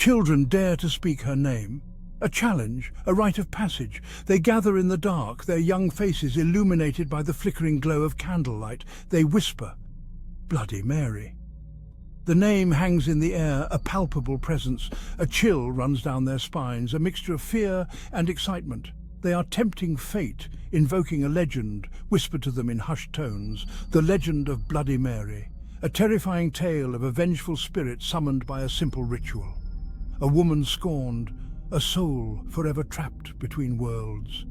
Children dare to speak her name. A challenge, a rite of passage. They gather in the dark, their young faces illuminated by the flickering glow of candlelight. They whisper, "Bloody Mary." The name hangs in the air, a palpable presence. A chill runs down their spines, a mixture of fear and excitement. They are tempting fate, invoking a legend, whispered to them in hushed tones. The legend of Bloody Mary, a terrifying tale of a vengeful spirit summoned by a simple ritual. A woman scorned, a soul forever trapped between worlds.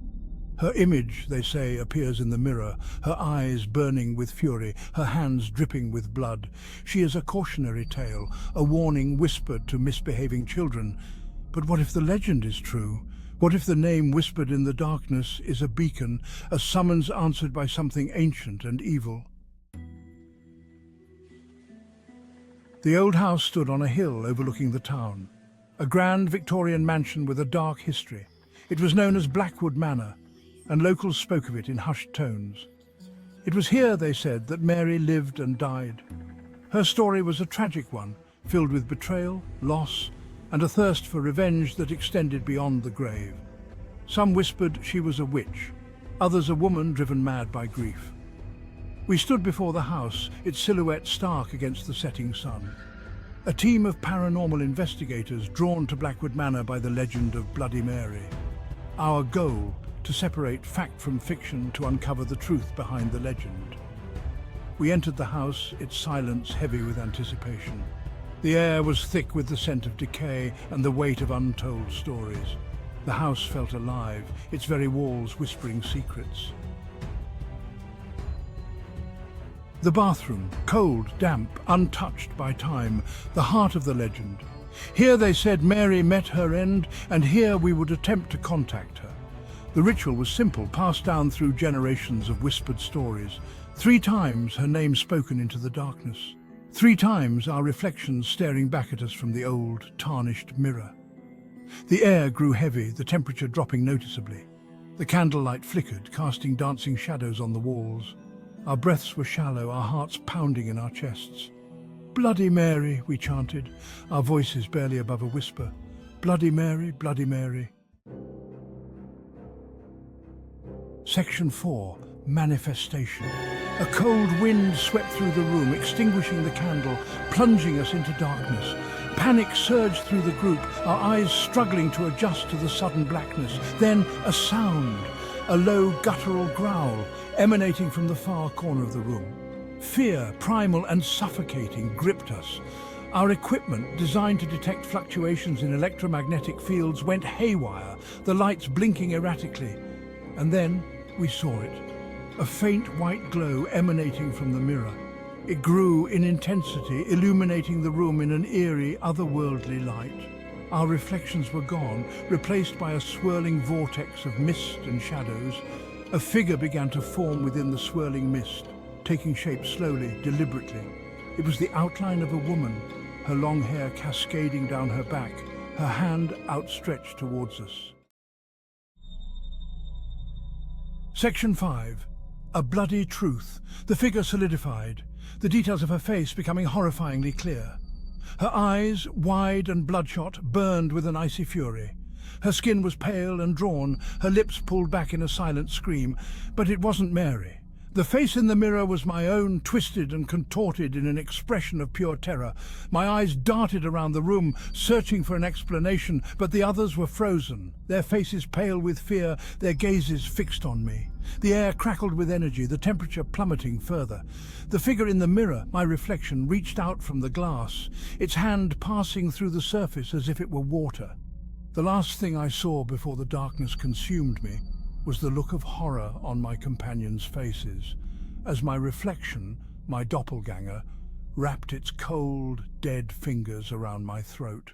Her image, they say, appears in the mirror, her eyes burning with fury, her hands dripping with blood. She is a cautionary tale, a warning whispered to misbehaving children. But what if the legend is true? What if the name whispered in the darkness is a beacon, a summons answered by something ancient and evil? The old house stood on a hill overlooking the town, a grand Victorian mansion with a dark history. It was known as Blackwood Manor, and locals spoke of it in hushed tones. It was here, they said, that Mary lived and died. Her story was a tragic one, filled with betrayal, loss, and a thirst for revenge that extended beyond the grave. Some whispered she was a witch, others a woman driven mad by grief. We stood before the house, its silhouette stark against the setting sun. A team of paranormal investigators drawn to Blackwood Manor by the legend of Bloody Mary. Our goal, to separate fact from fiction, to uncover the truth behind the legend. We entered the house, its silence heavy with anticipation. The air was thick with the scent of decay and the weight of untold stories. The house felt alive, its very walls whispering secrets. The bathroom, cold, damp, untouched by time, the heart of the legend. Here, they said, Mary met her end, and here we would attempt to contact her. The ritual was simple, passed down through generations of whispered stories. 3 times her name spoken into the darkness. 3 times our reflections staring back at us from the old, tarnished mirror. The air grew heavy, the temperature dropping noticeably. The candlelight flickered, casting dancing shadows on the walls. Our breaths were shallow, our hearts pounding in our chests. "Bloody Mary," we chanted, our voices barely above a whisper. "Bloody Mary, Bloody Mary." Section 4. Manifestation. A cold wind swept through the room, extinguishing the candle, plunging us into darkness. Panic surged through the group, our eyes struggling to adjust to the sudden blackness. Then a sound, a low guttural growl, emanating from the far corner of the room. Fear, primal and suffocating, gripped us. Our equipment, designed to detect fluctuations in electromagnetic fields, went haywire, the lights blinking erratically. And then we saw it. A faint white glow emanating from the mirror. It grew in intensity, illuminating the room in an eerie, otherworldly light. Our reflections were gone, replaced by a swirling vortex of mist and shadows. A figure began to form within the swirling mist, taking shape slowly, deliberately. It was the outline of a woman, her long hair cascading down her back, her hand outstretched towards us. Section 5. A bloody truth. The figure solidified, the details of her face becoming horrifyingly clear. Her eyes, wide and bloodshot, burned with an icy fury. Her skin was pale and drawn, her lips pulled back in a silent scream. But it wasn't Mary. The face in the mirror was my own, twisted and contorted in an expression of pure terror. My eyes darted around the room, searching for an explanation, but the others were frozen, their faces pale with fear, their gazes fixed on me. The air crackled with energy, the temperature plummeting further. The figure in the mirror, my reflection, reached out from the glass, its hand passing through the surface as if it were water. The last thing I saw before the darkness consumed me was the look of horror on my companions' faces, as my reflection, my doppelganger, wrapped its cold, dead fingers around my throat.